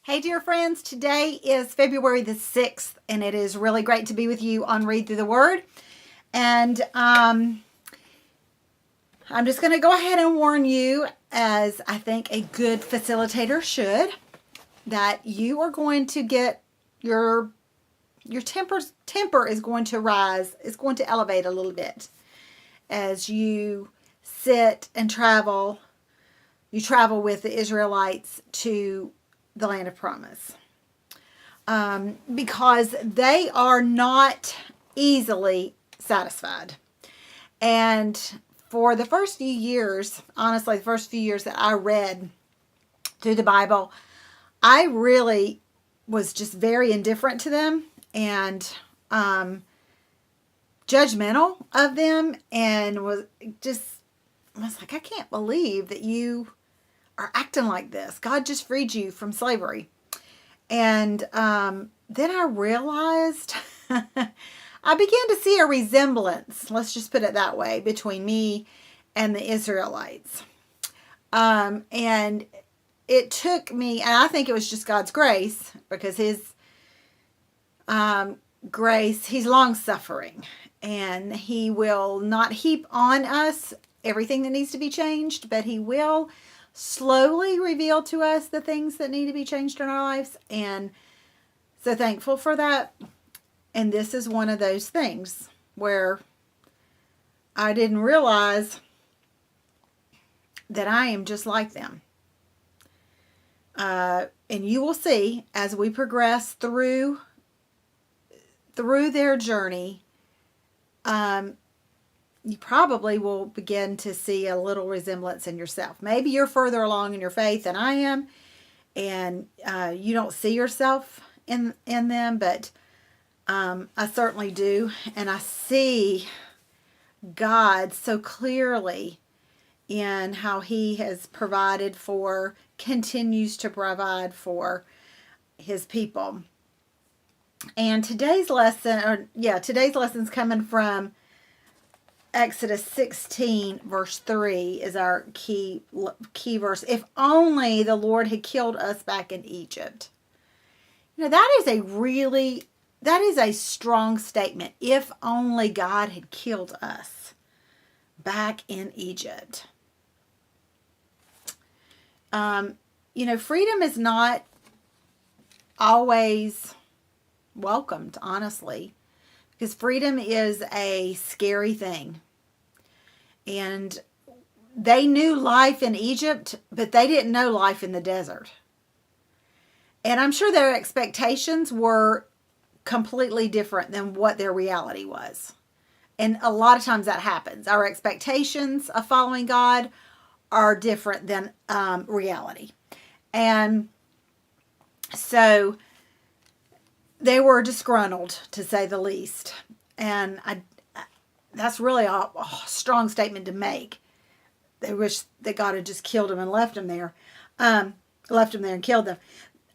Hey, dear friends, today is February the 6th, and it is really great to be with you on Read Through the Word. And I'm just going to go ahead and warn you, as I think a good facilitator should, that you are going to get your temper is going to rise. It's going to elevate a little bit as you sit and travel. You travel with the Israelites to the land of promise, because they are not easily satisfied. And for the first few years, honestly, the first few years that I read through the Bible, I really was just very indifferent to them and judgmental of them, and was like, I can't believe that you are acting like this. God just freed you from slavery. And then I realized I began to see a resemblance, let's just put it that way, between me and the Israelites. And it took me, and I think it was just God's grace, because his grace, he's long-suffering, and he will not heap on us everything that needs to be changed, but he will slowly reveal to us the things that need to be changed in our lives. And so thankful for that. And this is one of those things where I didn't realize that I am just like them. And you will see as we progress through their journey, you probably will begin to see a little resemblance in yourself. Maybe you're further along in your faith than I am, and you don't see yourself in them, but I certainly do. And I see God so clearly in how he has provided for, continues to provide for his people. And today's lesson is coming from Exodus 16 verse 3 is our key verse. If only the Lord had killed us back in Egypt. You know, that is a strong statement. If only God had killed us back in Egypt. You know, freedom is not always welcomed, honestly. Because freedom is a scary thing. And they knew life in Egypt, but they didn't know life in the desert. And I'm sure their expectations were completely different than what their reality was. And a lot of times that happens. Our expectations of following God are different than reality. And so they were disgruntled, to say the least. And that's really a strong statement to make. They wish that God had just killed them and left them there. And killed them.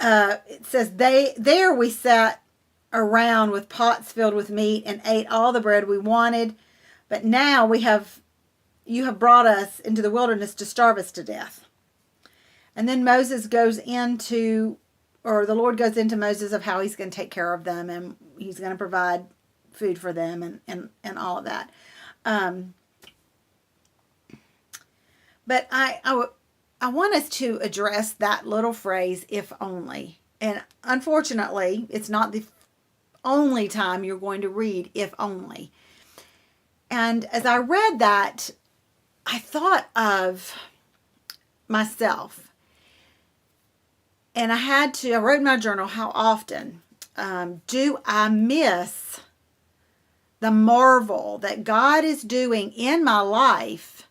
It says, there we sat around with pots filled with meat and ate all the bread we wanted. But now you have brought us into the wilderness to starve us to death. And then the Lord goes into Moses of how he's going to take care of them, and he's going to provide food for them and all of that. But I want us to address that little phrase, if only. And unfortunately, it's not the only time you're going to read if only. And as I read that, I thought of myself. And I wrote in my journal, how often do I miss the marvel that God is doing in my life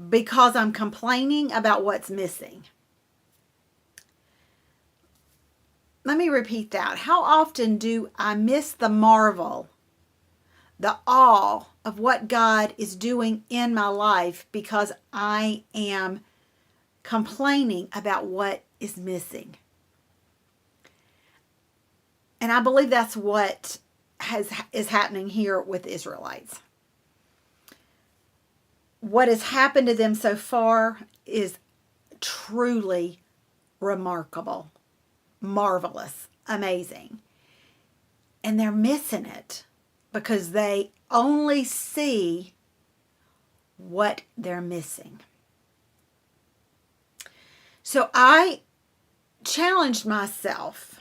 because I'm complaining about what's missing? Let me repeat that. How often do I miss the marvel, the awe of what God is doing in my life because I am complaining about what is missing? And I believe that's what is happening here with the Israelites. what has happened to them so far is truly remarkable, marvelous, amazing. And they're missing it because they only see what they're missing. So I challenged myself.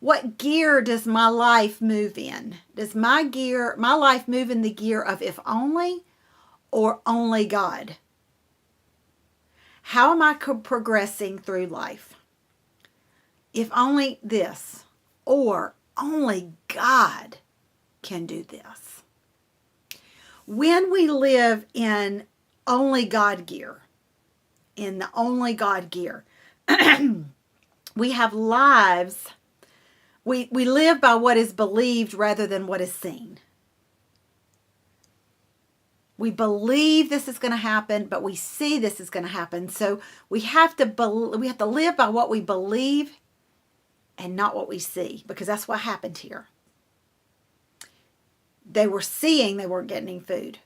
What gear does my life move in? Does my life move in the gear of if only or only God? How am I progressing through life? If only this, or only God can do this. When we live in only God gear, in the only God gear, we have lives. We live by what is believed rather than what is seen. We believe this is going to happen, but we see this is going to happen. So we have to live by what we believe and not what we see, because that's what happened here. They were seeing they weren't getting any food,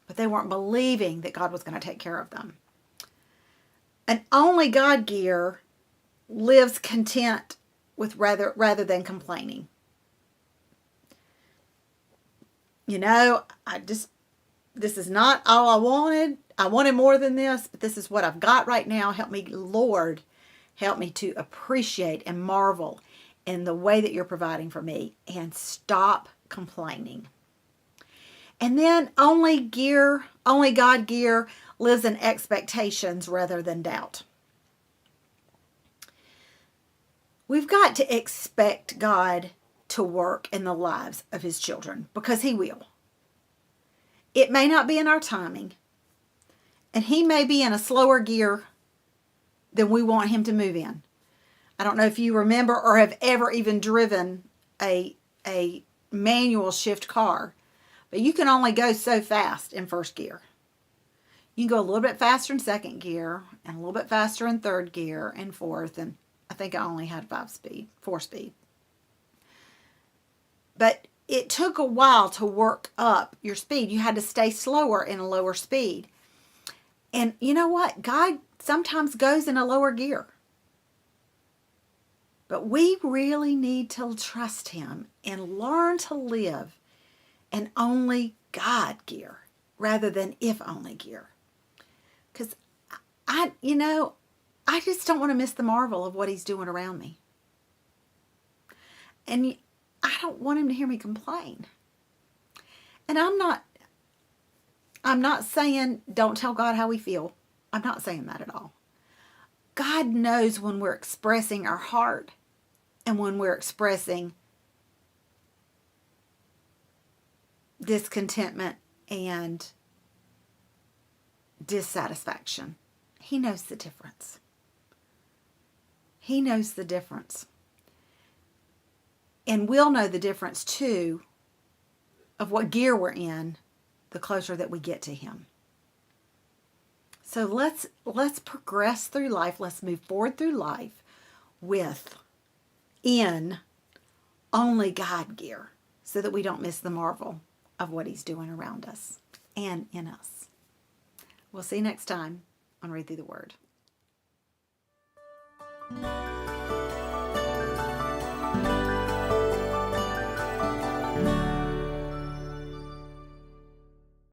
but they weren't believing that God was going to take care of them. An only God gear lives content with rather than complaining. You know, this is not all I wanted. I wanted more than this, but this is what I've got right now. Help me, Lord. Help me to appreciate and marvel in the way that you're providing for me, and stop complaining. And then only God gear lives in expectations rather than doubt. We've got to expect God to work in the lives of his children, because he will. It may not be in our timing, and he may be in a slower gear than we want him to move in. I don't know if you remember or have ever even driven a manual shift car, but you can only go so fast in first gear. You can go a little bit faster in second gear, and a little bit faster in third gear and fourth, and I think I only had 4 speed. But it took a while to work up your speed. You had to stay slower in a lower speed. And you know what? God sometimes goes in a lower gear. But we really need to trust him and learn to live in only God gear rather than if only gear. Because I just don't want to miss the marvel of what he's doing around me. And I don't want him to hear me complain. And I'm not saying don't tell God how we feel. I'm not saying that at all. God knows when we're expressing our heart and when we're expressing discontentment and dissatisfaction. He knows the difference. He knows the difference. And we'll know the difference too of what gear we're in the closer that we get to him. So let's progress through life. Let's move forward through life in only God gear, so that we don't miss the marvel of what he's doing around us and in us. We'll see you next time on Read Through the Word.